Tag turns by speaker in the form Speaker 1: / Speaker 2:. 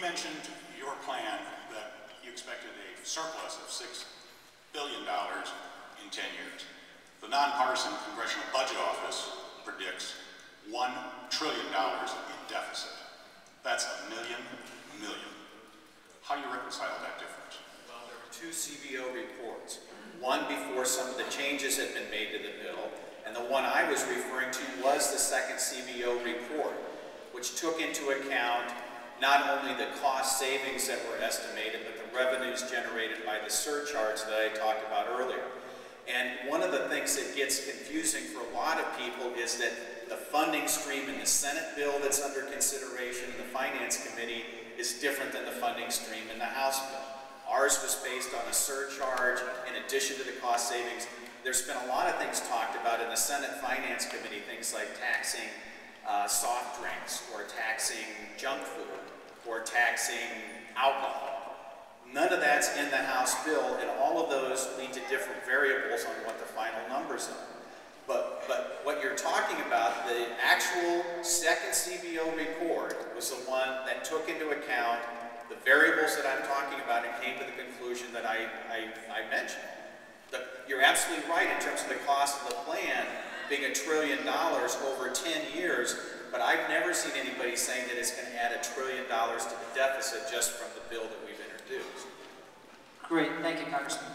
Speaker 1: mentioned your plan that you expected a surplus of $6 billion in 10 years. The nonpartisan Congressional Budget Office predicts $1 trillion in deficit. That's a million. How do you reconcile that difference?
Speaker 2: Well, there were two CBO reports. One before some of the changes had been made to the bill, and the one I was referring to was the second CBO report, which took into account not only the cost savings that were estimated, but the revenues generated by the surcharge that I talked about earlier. And one of the things that gets confusing for a lot of people is that the funding stream in the Senate bill that's under consideration in the Finance Committee is different than the funding stream in the House bill. Ours was based on a surcharge in addition to the cost savings. There's been a lot of things talked about in the Senate Finance Committee, things like taxing soft drinks, or taxing junk food, or taxing alcohol. None of that's in the House bill, and all of those lead to different variables on what the final numbers are. But what you're talking about, the actual second CBO report was the one that took into account the variables that I'm talking about and came to the conclusion that I mentioned. You're absolutely right in terms of the cost of the plan being $1 trillion over 10 years, but I've never seen anybody saying that it's going to add $1 trillion to the deficit just from the bill that we've introduced.
Speaker 3: Great, thank you, Congressman.